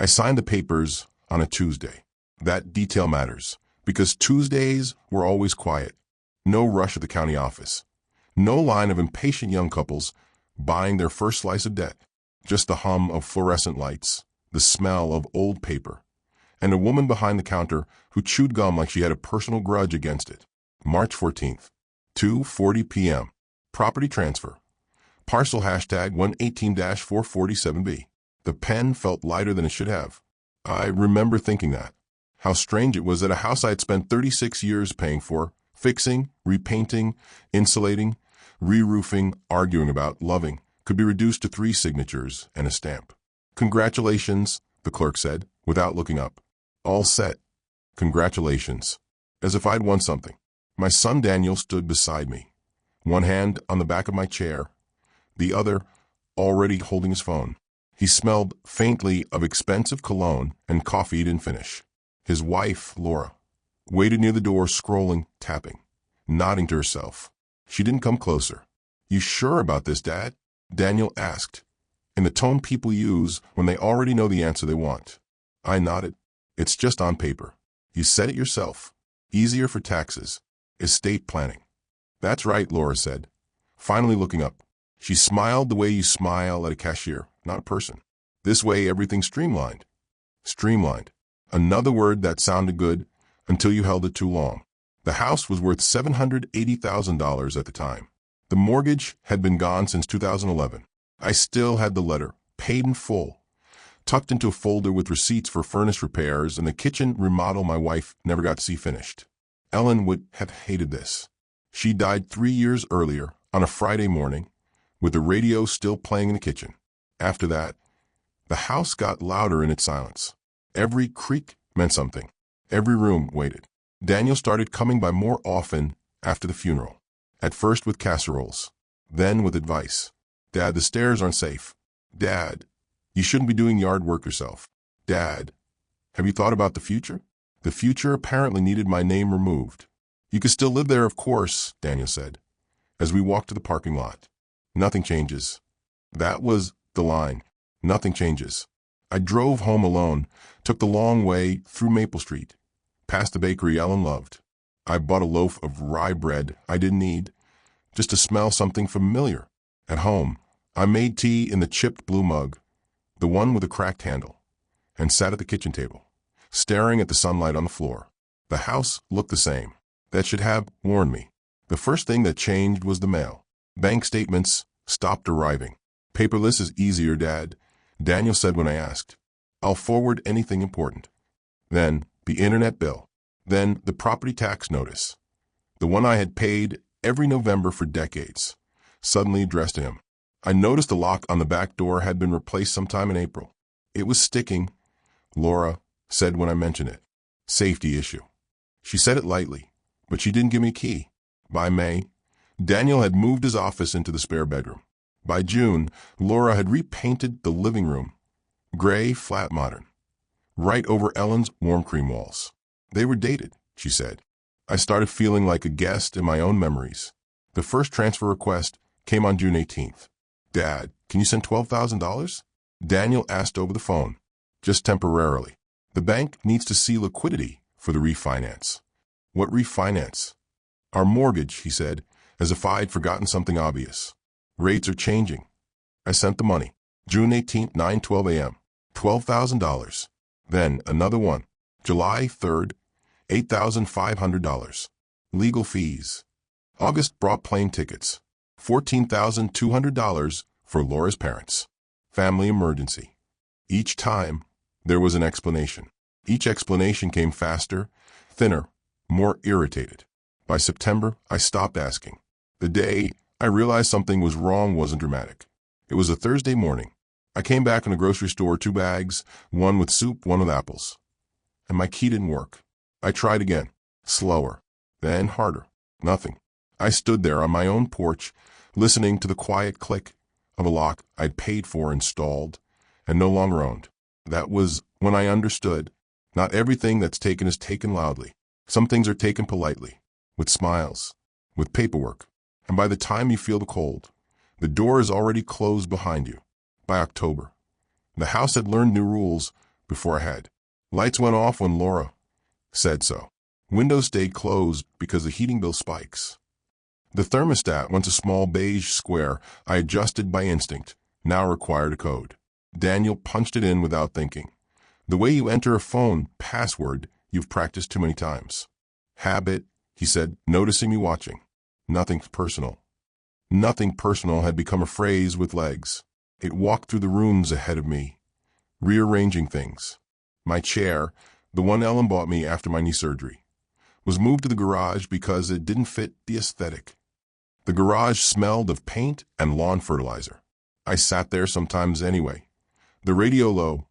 I signed the papers on a Tuesday. That detail matters, because Tuesdays were always quiet. No rush at the county office. No line of impatient young couples buying their first slice of debt. Just the hum of fluorescent lights, the smell of old paper, and a woman behind the counter who chewed gum like she had a personal grudge against it. March 14th, 2:40 p.m. Property transfer. Parcel hashtag 118-447B. The pen felt lighter than it should have. I remember thinking that. How strange it was that a house I had spent 36 years paying for, fixing, repainting, insulating, re-roofing, arguing about, loving, could be reduced to 3 signatures and a stamp. Congratulations, the clerk said, without looking up. All set. Congratulations. As if I'd won something. My son Daniel stood beside me, one hand on the back of my chair, the other already holding his phone. He smelled faintly of expensive cologne and coffee he didn't finish. His wife, Laura, waited near the door, scrolling, tapping, nodding to herself. She didn't come closer. You sure about this, Dad? Daniel asked, in the tone people use when they already know the answer they want. I nodded. It's just on paper. You said it yourself. Easier for taxes. Estate planning. That's right, Laura said, finally looking up. She smiled the way you smile at a cashier, not a person. This way everything's streamlined. Streamlined. Another word that sounded good until you held it too long. The house was worth $780,000 at the time. The mortgage had been gone since 2011. I still had the letter, paid in full, tucked into a folder with receipts for furnace repairs and the kitchen remodel my wife never got to see finished. Ellen would have hated this. She died 3 years earlier on a Friday morning, with the radio still playing in the kitchen. After that, the house got louder in its silence. Every creak meant something. Every room waited. Daniel started coming by more often after the funeral. At first with casseroles, then with advice. Dad, the stairs aren't safe. Dad, you shouldn't be doing yard work yourself. Dad, have you thought about the future? The future apparently needed my name removed. You could still live there, of course, Daniel said, as we walked to the parking lot. Nothing changes. That was the line. Nothing changes. I drove home alone, took the long way through Maple Street, past the bakery Ellen loved. I bought a loaf of rye bread I didn't need, just to smell something familiar. At home, I made tea in the chipped blue mug, the one with a cracked handle, and sat at the kitchen table, staring at the sunlight on the floor. The house looked the same. That should have warned me. The first thing that changed was the mail. Bank statements stopped arriving. Paperless is easier, Dad, Daniel said when I asked. I'll forward anything important. Then the internet bill. Then the property tax notice. The one I had paid every November for decades, suddenly addressed to him. I noticed the lock on the back door had been replaced sometime in April. It was sticking, Laura said when I mentioned it. Safety issue. She said it lightly, but she didn't give me a key. By May, Daniel had moved his office into the spare bedroom. By June, Laura had repainted the living room, gray, flat modern, right over Ellen's warm cream walls. They were dated, she said. I started feeling like a guest in my own memories. The first transfer request came on June 18th. Dad, can you send $12,000? Daniel asked over the phone. Just temporarily. The bank needs to see liquidity for the refinance. What refinance? Our mortgage, he said, as if I'd forgotten something obvious. Rates are changing. I sent the money. June 18th, 9:12 a.m. $12,000. Then another one. July 3rd, $8,500. Legal fees. August brought plane tickets. $14,200 for Laura's parents. Family emergency. Each time, there was an explanation. Each explanation came faster, thinner, more irritated. By September, I stopped asking. The day I realized something was wrong wasn't dramatic. It was a Thursday morning. I came back from the grocery store, 2 bags, one with soup, one with apples. And my key didn't work. I tried again, slower, then harder. Nothing. I stood there on my own porch, listening to the quiet click of a lock I'd paid for installed and no longer owned. That was when I understood. Not everything that's taken is taken loudly. Some things are taken politely, with smiles, with paperwork. And by the time you feel the cold, the door is already closed behind you. By October, the house had learned new rules, before I had. Lights went off when Laura said so. Windows stayed closed because the heating bill spikes. The thermostat, once a small beige square I adjusted by instinct, now required a code. Daniel punched it in without thinking. The way you enter a phone password you've practiced too many times. Habit, he said, noticing me watching. Nothing personal. Nothing personal had become a phrase with legs. It walked through the rooms ahead of me, rearranging things. My chair, the one Ellen bought me after my knee surgery, was moved to the garage because it didn't fit the aesthetic. The garage smelled of paint and lawn fertilizer. I sat there sometimes anyway, the radio low,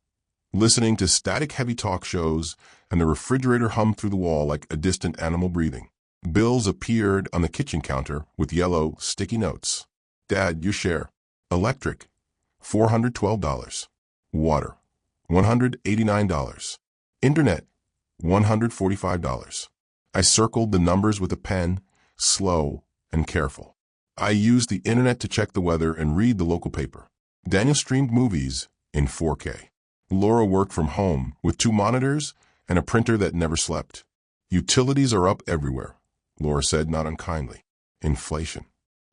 listening to static-heavy talk shows, and the refrigerator hummed through the wall like a distant animal breathing. Bills appeared on the kitchen counter with yellow, sticky notes. Dad, your share. Electric, $412. Water, $189. Internet, $145. I circled the numbers with a pen, slow and careful. I used the internet to check the weather and read the local paper. Daniel streamed movies in 4K. Laura worked from home with 2 monitors and a printer that never slept. Utilities are up everywhere, Laura said, not unkindly. Inflation.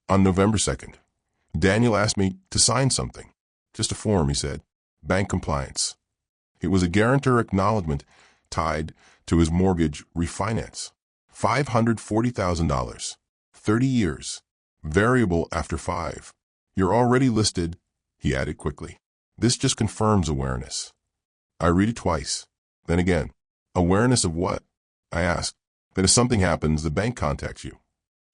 On November 2nd, Daniel asked me to sign something. Just a form, he said. Bank compliance. It was a guarantor acknowledgement tied to his mortgage refinance. $540,000. 30 years. Variable after 5. You're already listed, he added quickly. This just confirms awareness. I read it twice. Then again. Awareness of what? I asked. That if something happens, the bank contacts you.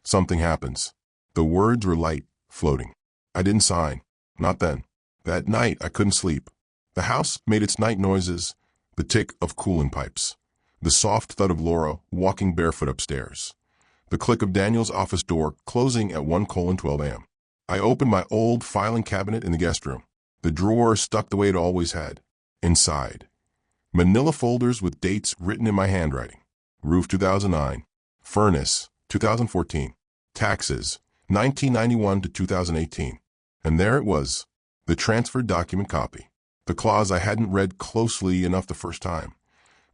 Something happens. The words were light, floating. I didn't sign. Not then. That night, I couldn't sleep. The house made its night noises, the tick of cooling pipes, the soft thud of Laura walking barefoot upstairs, the click of Daniel's office door closing at 1:12 a.m. I opened my old filing cabinet in the guest room. The drawer stuck the way it always had. Inside, manila folders with dates written in my handwriting. Roof 2009, furnace 2014, taxes 1991 to 2018. And there it was, the transfer document copy. The clause I hadn't read closely enough the first time,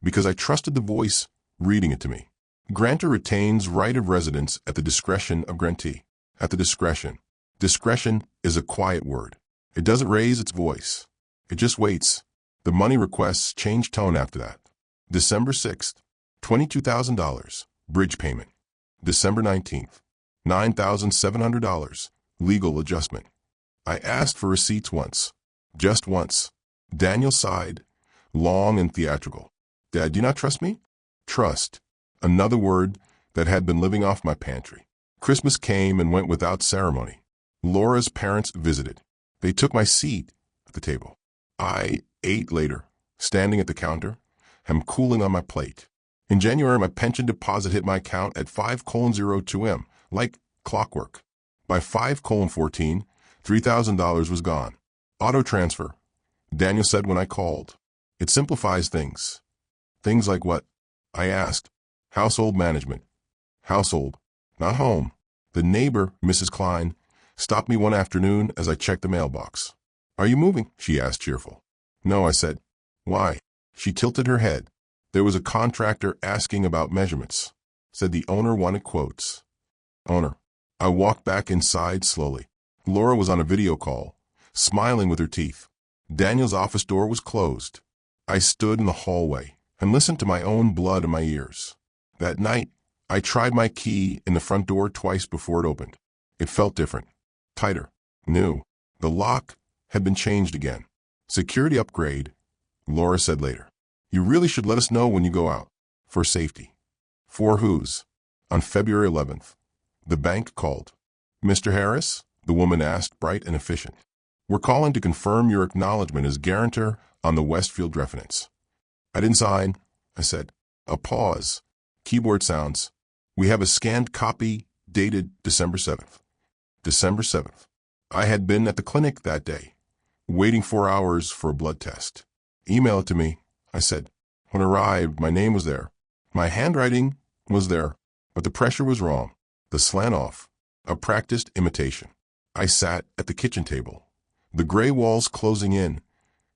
because I trusted the voice reading it to me. Grantor retains right of residence at the discretion of grantee. At the discretion. Discretion is a quiet word. It doesn't raise its voice. It just waits. The money requests change tone after that. December 6th, $22,000, bridge payment. December 19th, $9,700, legal adjustment. I asked for receipts once. Just once. Daniel sighed, long and theatrical. Dad, do you not trust me? Trust. Another word that had been living off my pantry. Christmas came and went without ceremony. Laura's parents visited. They took my seat at the table. I ate later, standing at the counter, and cooling on my plate. In January, my pension deposit hit my account at 5:02 m, like clockwork. By 5:14, $3,000 was gone. Auto transfer, Daniel said when I called. It simplifies things. Things like what? I asked. Household management. Household, not home. The neighbor, Mrs. Klein, stopped me one afternoon as I checked the mailbox. Are you moving? She asked, cheerful. No, I said. Why? She tilted her head. There was a contractor asking about measurements. Said the owner wanted quotes. Owner. I walked back inside slowly. Laura was on a video call, smiling with her teeth. Daniel's office door was closed. I stood in the hallway and listened to my own blood in my ears. That night, I tried my key in the front door twice before it opened. It felt different, tighter, new. The lock had been changed again. Security upgrade, Laura said later. You really should let us know when you go out. For safety. For whose? On February 11th, the bank called. Mr. Harris? The woman asked, bright and efficient. We're calling to confirm your acknowledgement as guarantor on the Westfield refinance. I didn't sign, I said. A pause. Keyboard sounds. We have a scanned copy dated December 7th. December 7th. I had been at the clinic that day, waiting 4 hours for a blood test. Email it to me, I said. When I arrived, my name was there. My handwriting was there, but the pressure was wrong. The slant off. A practiced imitation. I sat at the kitchen table, the gray walls closing in,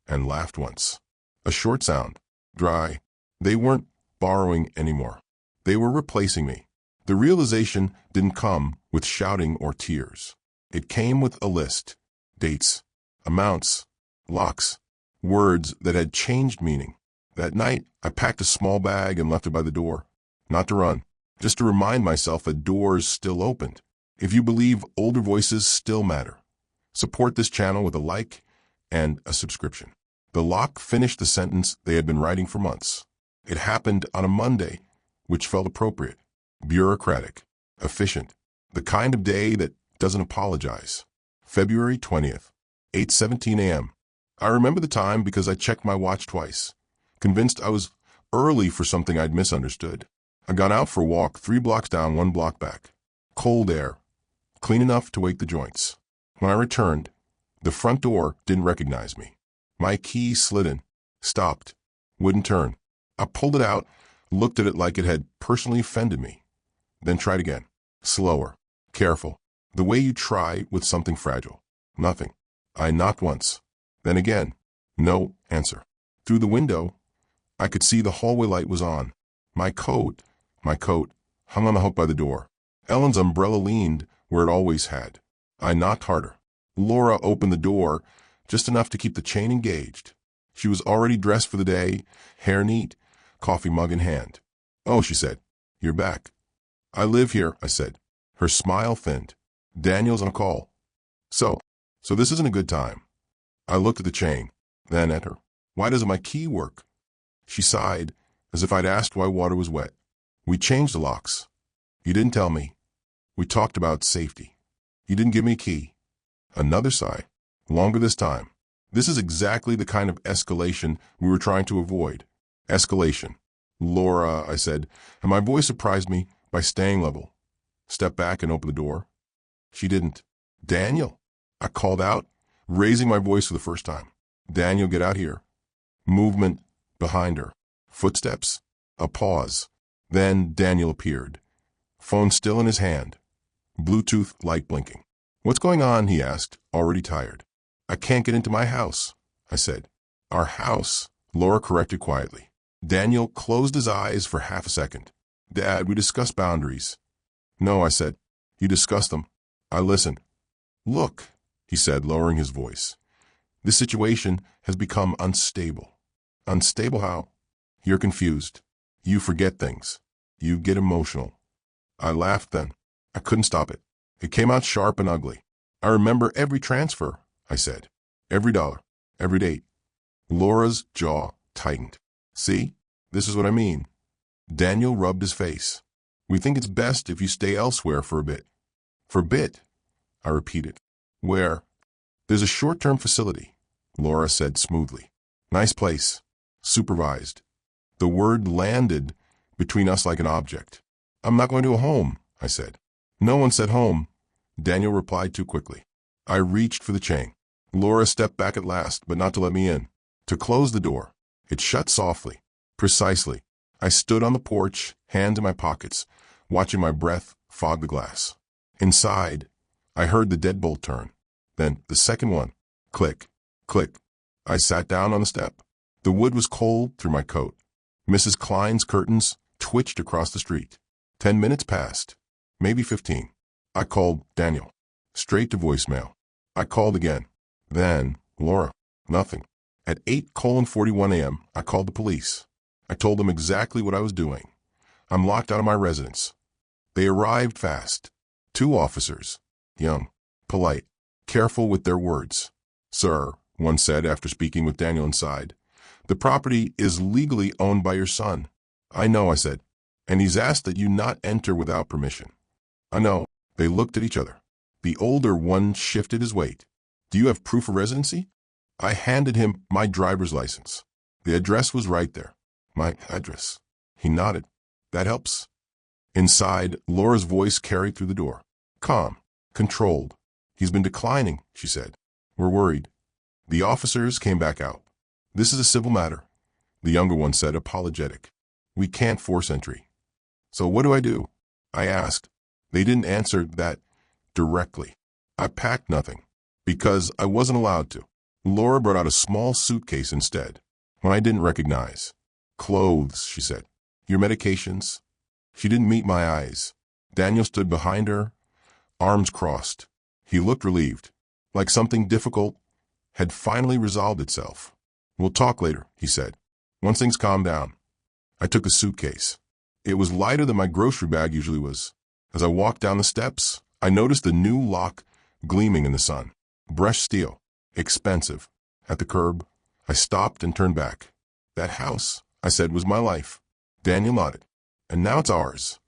and laughed once. A short sound. Dry. They weren't borrowing anymore. They were replacing me. The realization didn't come with shouting or tears. It came with a list. Dates. Amounts. Locks. Words that had changed meaning. That night, I packed a small bag and left it by the door. Not to run. Just to remind myself that doors still opened. If you believe older voices still matter, support this channel with a like and a subscription. The lock finished the sentence they had been writing for months. It happened on a Monday, which felt appropriate, bureaucratic, efficient, the kind of day that doesn't apologize. February 20th, 8:17 a.m. I remember the time because I checked my watch twice, convinced I was early for something I'd misunderstood. I'd gone out for a walk 3 blocks down, 1 block back. Cold air, clean enough to wake the joints. When I returned, the front door didn't recognize me. My key slid in, stopped, wouldn't turn. I pulled it out, looked at it like it had personally offended me. Then tried again. Slower, careful, the way you try with something fragile. Nothing. I knocked once. Then again. No answer. Through the window, I could see the hallway light was on. My coat, hung on the hook by the door. Ellen's umbrella leaned where it always had. I knocked harder. Laura opened the door, just enough to keep the chain engaged. She was already dressed for the day, hair neat, coffee mug in hand. "Oh," she said, "you're back." "I live here," I said. Her smile thinned. "Daniel's on call." So this isn't a good time." I looked at the chain, then at her. "Why doesn't my key work?" She sighed, as if I'd asked why water was wet. "We changed the locks. You didn't tell me. We talked about safety. You didn't give me a key." Another sigh. "Longer this time." This is exactly the kind of escalation we were trying to avoid. Escalation. "Laura," I said, and my voice surprised me by staying level. "Step back and open the door." She didn't. "Daniel," I called out, raising my voice for the first time. "Daniel, get out here." Movement behind her. Footsteps. A pause. Then Daniel appeared. Phone still in his hand. Bluetooth light blinking. "What's going on?" he asked, already tired. "I can't get into my house," I said. "Our house," Laura corrected quietly. Daniel closed his eyes for half a second. "Dad, we discussed boundaries." "No," I said. "You discussed them." I listened. "Look," he said, lowering his voice. "This situation has become unstable." "Unstable how?" "You're confused. You forget things. You get emotional." I laughed then. I couldn't stop it. It came out sharp and ugly. "I remember every transfer," I said. "Every dollar. Every date." Laura's jaw tightened. "See? This is what I mean." Daniel rubbed his face. "We think it's best if you stay elsewhere for a bit." "For a bit?" I repeated. "Where?" "There's a short-term facility," Laura said smoothly. "Nice place. Supervised." The word landed between us like an object. "I'm not going to a home," I said. "No one said home," Daniel replied too quickly. I reached for the chain. Laura stepped back at last, but not to let me in. To close the door. It shut softly. Precisely. I stood on the porch, hands in my pockets, watching my breath fog the glass. Inside, I heard the deadbolt turn. Then the second one. Click. Click. I sat down on the step. The wood was cold through my coat. Mrs. Klein's curtains twitched across the street. 10 minutes passed. Maybe 15. I called Daniel. Straight to voicemail. I called again. Then, Laura. Nothing. At 8:41 a.m., I called the police. I told them exactly what I was doing. I'm locked out of my residence. They arrived fast. 2 officers. Young. Polite. Careful with their words. "Sir," one said after speaking with Daniel inside, "the property is legally owned by your son." "I know," I said, "and he's asked that you not enter without permission." "I know." They looked at each other. The older one shifted his weight. "Do you have proof of residency?" I handed him my driver's license. The address was right there. "My address." He nodded. "That helps." Inside, Laura's voice carried through the door. Calm. Controlled. "He's been declining," she said. "We're worried." The officers came back out. "This is a civil matter," the younger one said, apologetic. "We can't force entry." "So what do I do?" I asked. They didn't answer that directly. I packed nothing, because I wasn't allowed to. Laura brought out a small suitcase instead. when I didn't recognize. Clothes, she said. Your medications? She didn't meet my eyes. Daniel stood behind her, arms crossed. He looked relieved, like something difficult had finally resolved itself. We'll talk later, he said, once things calm down. I took a suitcase. It was lighter than my grocery bag usually was. As I walked down the steps, I noticed the new lock gleaming in the sun. Brushed steel. Expensive. At the curb, I stopped and turned back. That house, I said, was my life. Daniel nodded. And now it's ours.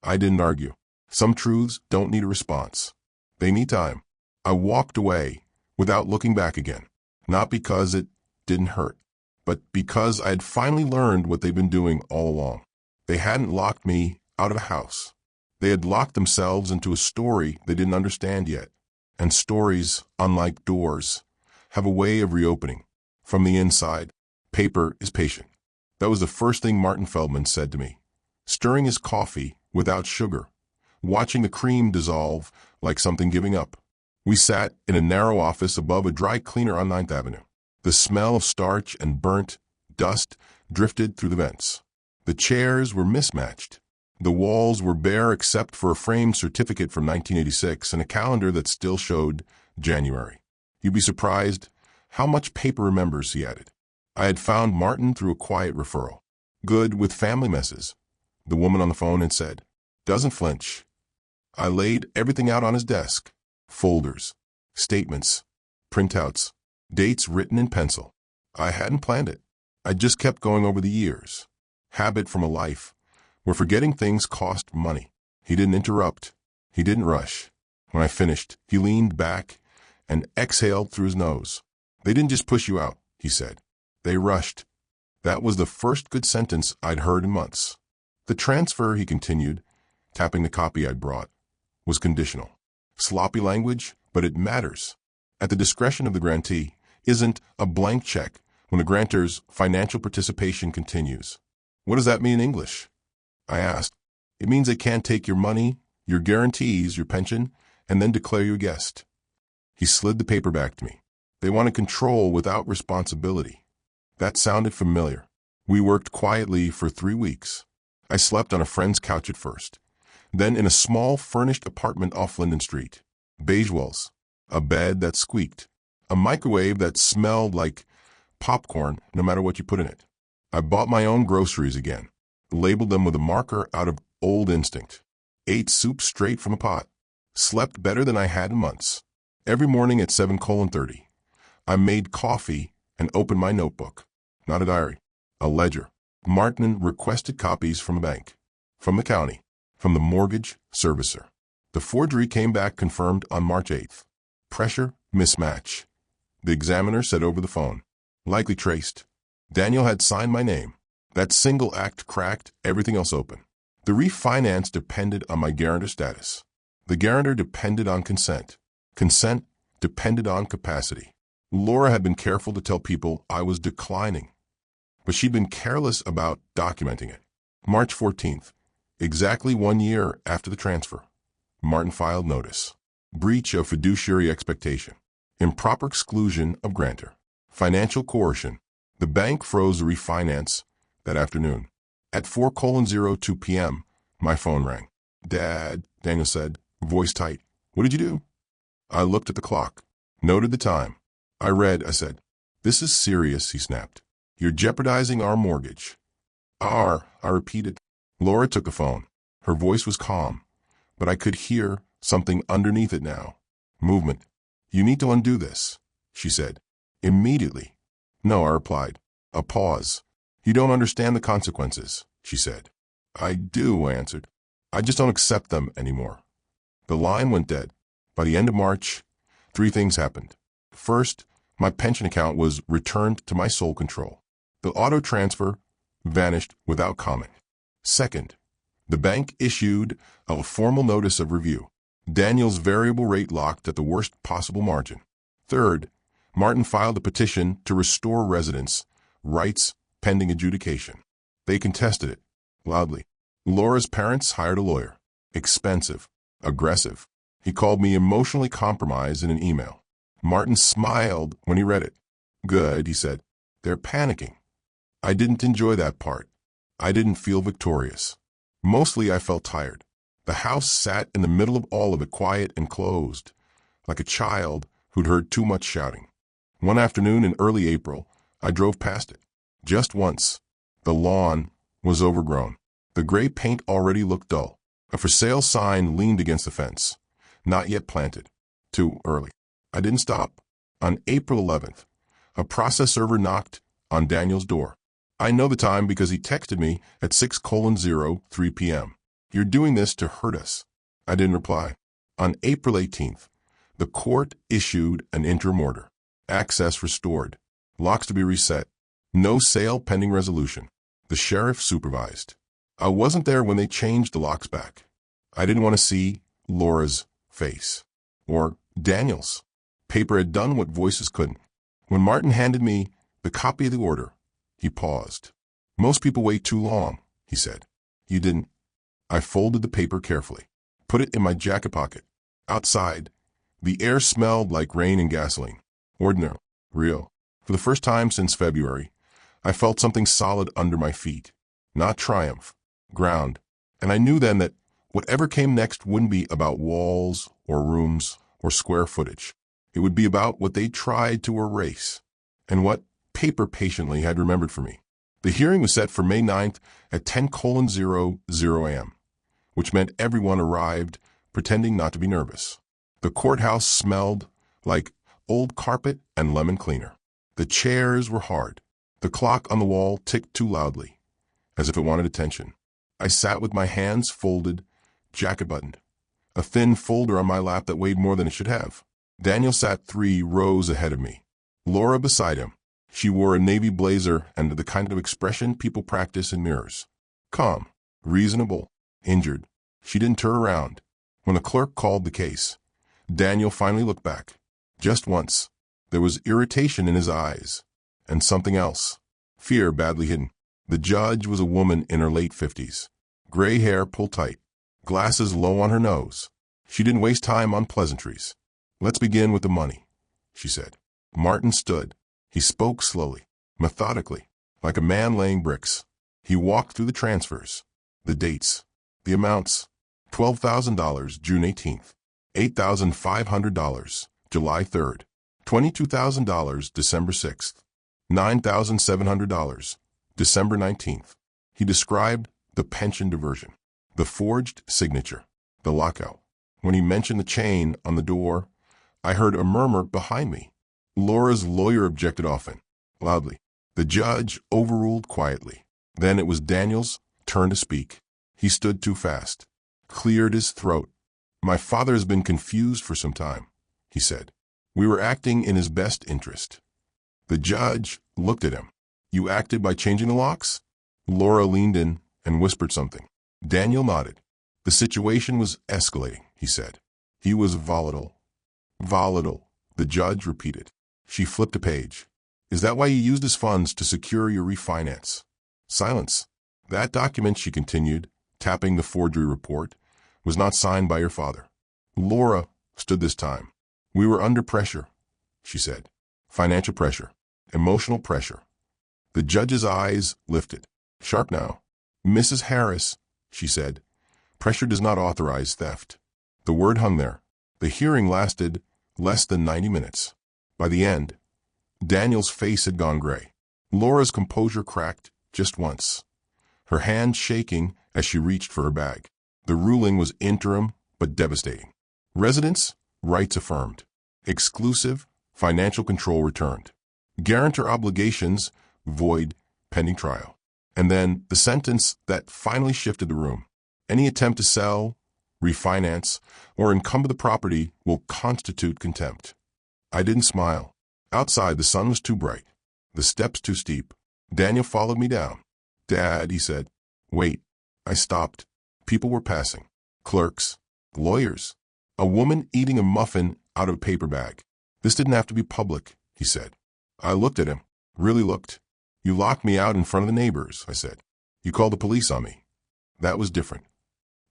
I didn't argue. Some truths don't need a response. They need time. I walked away without looking back again. Not because it didn't hurt, but because I had finally learned what they'd been doing all along. They hadn't locked me out of a house. They had locked themselves into a story they didn't understand yet. And stories, unlike doors, have a way of reopening. From the inside, paper is patient. That was the first thing Martin Feldman said to me. Stirring his coffee without sugar, watching the cream dissolve like something giving up. We sat in a narrow office above a dry cleaner on 9th Avenue. The smell of starch and burnt dust drifted through the vents. The chairs were mismatched. The walls were bare except for a framed certificate from 1986 and a calendar that still showed January. You'd be surprised how much paper remembers, he added. I had found Martin through a quiet referral. Good with family messes. The woman on the phone had said. Doesn't flinch. I laid everything out on his desk. Folders, statements, printouts, dates written in pencil. I hadn't planned it. I just kept going over the years. Habit from a life where forgetting things cost money. He didn't interrupt. He didn't rush. When I finished, he leaned back and exhaled through his nose. They didn't just push you out, he said. They rushed. That was the first good sentence I'd heard in months. The transfer, he continued, tapping the copy I'd brought, was conditional. Sloppy language, but it matters. At the discretion of the grantee isn't a blank check when the grantor's financial participation continues. What does that mean in English? I asked. It means they can't take your money, your guarantees, your pension, and then declare you a guest. He slid the paper back to me. They wanted control without responsibility. That sounded familiar. We worked quietly for 3 weeks. I slept on a friend's couch at first, then in a small furnished apartment off Linden Street. Beige walls, a bed that squeaked, a microwave that smelled like popcorn no matter what you put in it. I bought my own groceries again, labeled them with a marker out of old instinct. Ate soup straight from a pot. Slept better than I had in months. Every morning at 7:30, I made coffee and opened my notebook. Not a diary, a ledger. Martin requested copies from a bank, from the county, from the mortgage servicer. The forgery came back confirmed on March 8th. Pressure, mismatch. The examiner said over the phone. Likely traced. Daniel had signed my name. That single act cracked everything else open. The refinance depended on my guarantor status. The guarantor depended on consent. Consent depended on capacity. Laura had been careful to tell people I was declining, but she'd been careless about documenting it. March 14th, exactly 1 year after the transfer, Martin filed notice. Breach of fiduciary expectation. Improper exclusion of grantor. Financial coercion. The bank froze the refinance that afternoon. At 4:02 p.m., my phone rang. Dad, Daniel said, voice tight. What did you do? I looked at the clock, noted the time. I read, I said. This is serious, he snapped. You're jeopardizing our mortgage. I repeated. Laura took the phone. Her voice was calm, but I could hear something underneath it now. Movement. You need to undo this, she said. Immediately. No, I replied. A pause. You don't understand the consequences, she said. I do, I answered. I just don't accept them anymore. The line went dead. By the end of March, 3 things happened. First, my pension account was returned to my sole control. The auto transfer vanished without comment. Second, the bank issued a formal notice of review. Daniel's variable rate locked at the worst possible margin. Third, Martin filed a petition to restore residents' rights pending adjudication. They contested it, loudly. Laura's parents hired a lawyer. Expensive. Aggressive. He called me emotionally compromised in an email. Martin smiled when he read it. Good, he said. They're panicking. I didn't enjoy that part. I didn't feel victorious. Mostly I felt tired. The house sat in the middle of all of it, quiet and closed, like a child who'd heard too much shouting. One afternoon in early April, I drove past it. Just once. The lawn was overgrown. The gray paint already looked dull. A for sale sign leaned against the fence. Not yet planted. Too early. I didn't stop. On April 11th, a process server knocked on Daniel's door. I know the time because he texted me at 6:03 p.m. You're doing this to hurt us. I didn't reply. On April 18th, the court issued an interim order. Access restored. Locks to be reset. No sale pending resolution. The sheriff supervised. I wasn't there when they changed the locks back. I didn't want to see Laura's face. Or Daniel's. Paper had done what voices couldn't. When Martin handed me the copy of the order, he paused. Most people wait too long, he said. You didn't. I folded the paper carefully, put it in my jacket pocket. Outside, the air smelled like rain and gasoline. Ordinary. Real. For the first time since February, I felt something solid under my feet. Not triumph. Ground. And I knew then that whatever came next wouldn't be about walls or rooms or square footage. It would be about what they tried to erase and what paper patiently had remembered for me. The hearing was set for May 9th at 10:00 a.m., which meant everyone arrived pretending not to be nervous. The courthouse smelled like old carpet and lemon cleaner. The chairs were hard. The clock on the wall ticked too loudly, as if it wanted attention. I sat with my hands folded, jacket buttoned, a thin folder on my lap that weighed more than it should have. Daniel sat 3 rows ahead of me. Laura beside him. She wore a navy blazer and the kind of expression people practice in mirrors. Calm, reasonable, injured. She didn't turn around. When the clerk called the case, Daniel finally looked back. Just once. There was irritation in his eyes. And something else. Fear badly hidden. The judge was a woman in her late 50s. Gray hair pulled tight. Glasses low on her nose. She didn't waste time on pleasantries. Let's begin with the money, she said. Martin stood. He spoke slowly, methodically, like a man laying bricks. He walked through the transfers, the dates, the amounts. $12,000 June 18th, $8,500 July 3rd, $22,000 December 6th, $9,700 December 19th. He described the pension diversion, the forged signature, the lockout. When he mentioned the chain on the door, I heard a murmur behind me. Laura's lawyer objected often, loudly. The judge overruled quietly. Then it was Daniel's turn to speak. He stood too fast, cleared his throat. My father has been confused for some time, he said. We were acting in his best interest. The judge looked at him. You acted by changing the locks? Laura leaned in and whispered something. Daniel nodded. The situation was escalating, he said. He was volatile. Volatile, the judge repeated. She flipped a page. Is that why you used his funds to secure your refinance? Silence. That document, she continued, tapping the forgery report, was not signed by your father. Laura stood this time. We were under pressure, she said. Financial pressure. Emotional pressure. The judge's eyes lifted. Sharp now. Mrs. Harris, she said, pressure does not authorize theft. The word hung there. The hearing lasted less than 90 minutes. By the end, Daniel's face had gone gray. Laura's composure cracked just once, her hand shaking as she reached for her bag. The ruling was interim but devastating. Residence, rights affirmed. Exclusive, financial control returned. Guarantor obligations, void, pending trial. And then the sentence that finally shifted the room. Any attempt to sell, refinance, or encumber the property will constitute contempt. I didn't smile. Outside, the sun was too bright, the steps too steep. Daniel followed me down. Dad, he said. Wait. I stopped. People were passing. Clerks. Lawyers. A woman eating a muffin out of a paper bag. This didn't have to be public, he said. I looked at him. Really looked. You locked me out in front of the neighbors, I said. You called the police on me. That was different.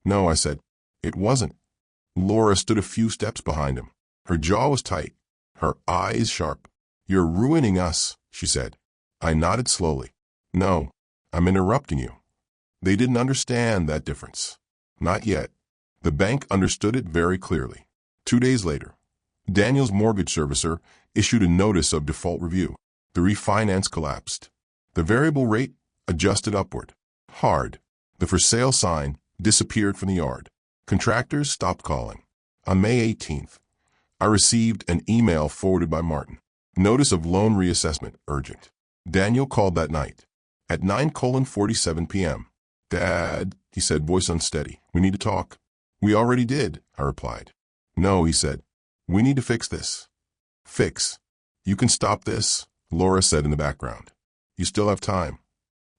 No, I said. It wasn't. Laura stood a few steps behind him. Her jaw was tight, her eyes sharp. You're ruining us, she said. I nodded slowly. No, I'm interrupting you. They didn't understand that difference. Not yet. The bank understood it very clearly. 2 days later, Daniel's mortgage servicer issued a notice of default review. The refinance collapsed. The variable rate adjusted upward. Hard. The for sale sign disappeared from the yard. Contractors stopped calling. On May 18th, I received an email forwarded by Martin. Notice of loan reassessment, urgent. Daniel called that night at 9:47 p.m. Dad, he said, voice unsteady, we need to talk. We already did, I replied. No, he said, we need to fix this. Fix? You can stop this, Laura said in the background. You still have time.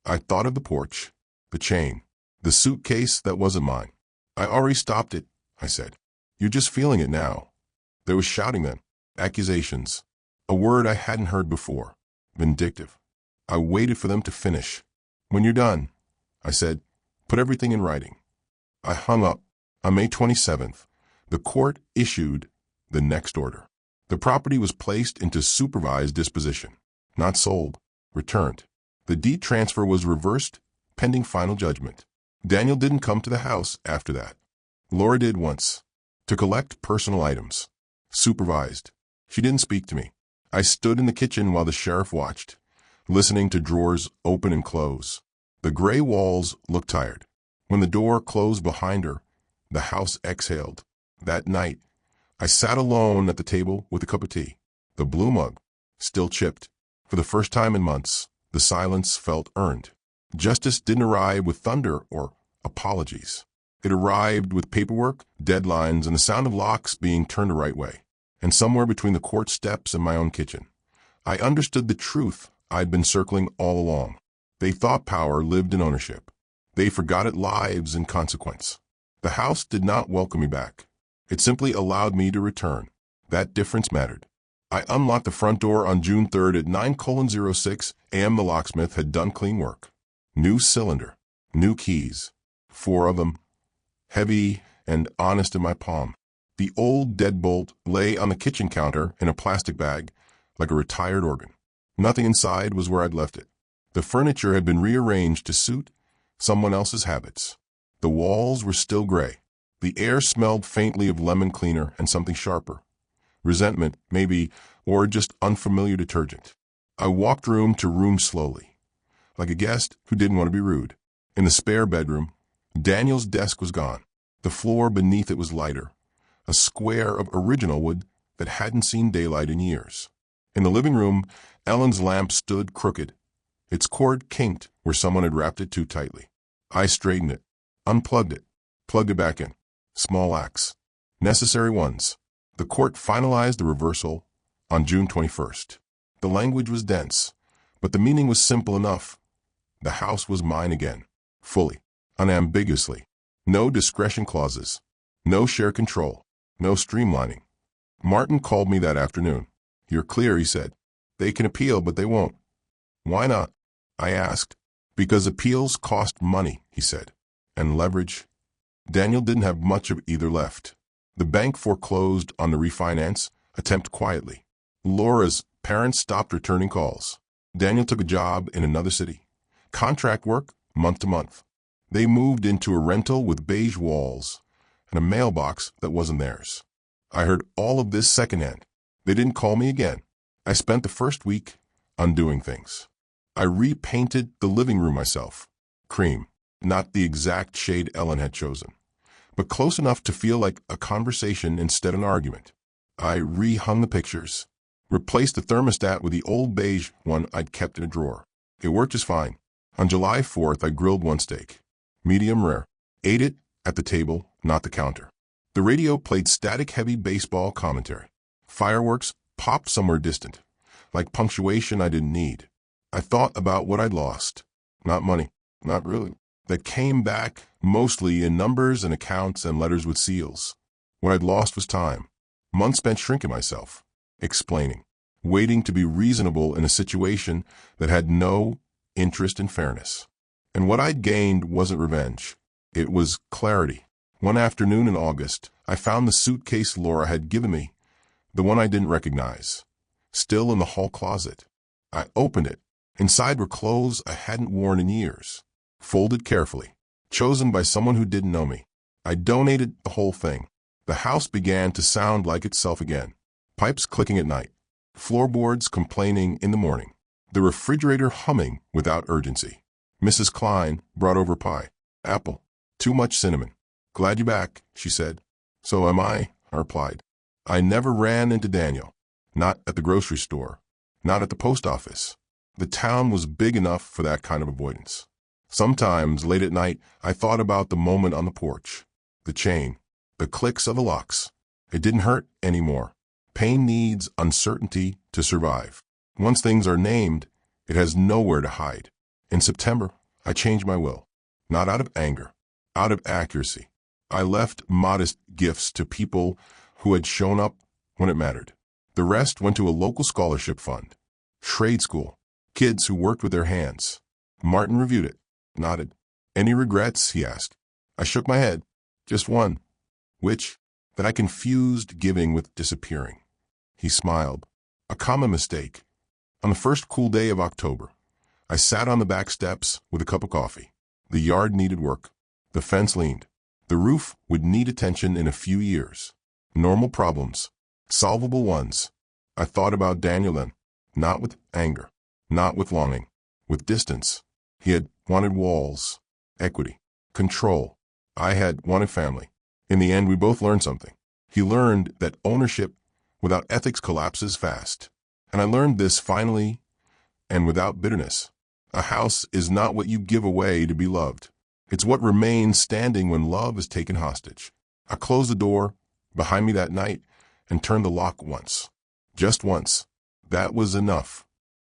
I thought of the porch, the chain, the suitcase that wasn't mine. I already stopped it, I said. You're just feeling it now. There was shouting then, accusations, a word I hadn't heard before, vindictive. I waited for them to finish. When you're done, I said, put everything in writing. I hung up. On May 27th, the court issued the next order. The property was placed into supervised disposition, not sold, returned. The deed transfer was reversed, pending final judgment. Daniel didn't come to the house after that. Laura did once, to collect personal items. Supervised. She didn't speak to me. I stood in the kitchen while the sheriff watched, listening to drawers open and close. The gray walls looked tired. When the door closed behind her, the house exhaled. That night, I sat alone at the table with a cup of tea, the blue mug, still chipped. For the first time in months, the silence felt earned. Justice didn't arrive with thunder or apologies. It arrived with paperwork, deadlines, and the sound of locks being turned the right way. And somewhere between the court steps and my own kitchen, I understood the truth I'd been circling all along. They thought power lived in ownership. They forgot it lives in consequence. The house did not welcome me back. It simply allowed me to return. That difference mattered. I unlocked the front door on June 3rd at 9:06 a.m. The locksmith had done clean work. New cylinder, new keys, 4 of them, heavy and honest in my palm. The old deadbolt lay on the kitchen counter in a plastic bag, like a retired organ. Nothing inside was where I'd left it. The furniture had been rearranged to suit someone else's habits. The walls were still gray. The air smelled faintly of lemon cleaner and something sharper. Resentment, maybe, or just unfamiliar detergent. I walked room to room slowly, like a guest who didn't want to be rude. In the spare bedroom, Daniel's desk was gone. The floor beneath it was lighter, a square of original wood that hadn't seen daylight in years. In the living room, Ellen's lamp stood crooked. Its cord kinked where someone had wrapped it too tightly. I straightened it, unplugged it, plugged it back in. Small acts. Necessary ones. The court finalized the reversal on June 21st. The language was dense, but the meaning was simple enough. The house was mine again, fully, unambiguously. No discretion clauses, no share control, no streamlining. Martin called me that afternoon. You're clear, he said. They can appeal, but they won't. Why not? I asked. Because appeals cost money, he said, and leverage. Daniel didn't have much of either left. The bank foreclosed on the refinance attempt quietly. Laura's parents stopped returning calls. Daniel took a job in another city. Contract work, month to month. They moved into a rental with beige walls and a mailbox that wasn't theirs. I heard all of this secondhand. They didn't call me again. I spent the first week undoing things. I repainted the living room myself. Cream, not the exact shade Ellen had chosen, but close enough to feel like a conversation instead of an argument. I rehung the pictures, replaced the thermostat with the old beige one I'd kept in a drawer. It worked just fine. On July 4th, I grilled one steak, medium rare, ate it at the table, not the counter. The radio played static-heavy baseball commentary. Fireworks popped somewhere distant, like punctuation I didn't need. I thought about what I'd lost. Not money, not really. That came back mostly in numbers and accounts and letters with seals. What I'd lost was time. Months spent shrinking myself, explaining, waiting to be reasonable in a situation that had no interest in fairness. And what I'd gained wasn't revenge. It was clarity. One afternoon in August, I found the suitcase Laura had given me, the one I didn't recognize, still in the hall closet. I opened it, Inside were clothes I hadn't worn in years, folded carefully, chosen by someone who didn't know me. I donated the whole thing. The house began to sound like itself again. Pipes clicking at night, floorboards complaining in the morning, the refrigerator humming without urgency. Mrs. Klein brought over pie. Apple. Too much cinnamon. Glad you're back, she said. So am I replied. I never ran into Daniel. Not at the grocery store. Not at the post office. The town was big enough for that kind of avoidance. Sometimes, late at night, I thought about the moment on the porch. The chain. The clicks of the locks. It didn't hurt anymore. Pain needs uncertainty to survive. Once things are named, it has nowhere to hide. In September, I changed my will. Not out of anger, out of accuracy. I left modest gifts to people who had shown up when it mattered. The rest went to a local scholarship fund. Trade school. Kids who worked with their hands. Martin reviewed it, nodded. Any regrets, he asked. I shook my head. Just one. Which? That I confused giving with disappearing. He smiled. A common mistake. On the first cool day of October, I sat on the back steps with a cup of coffee. The yard needed work. The fence leaned. The roof would need attention in a few years. Normal problems. Solvable ones. I thought about Daniel then. Not with anger. Not with longing. With distance. He had wanted walls. Equity. Control. I had wanted family. In the end, we both learned something. He learned that ownership without ethics collapses fast. And I learned this finally and without bitterness. A house is not what you give away to be loved. It's what remains standing when love is taken hostage. I closed the door behind me that night and turned the lock once. Just once. That was enough.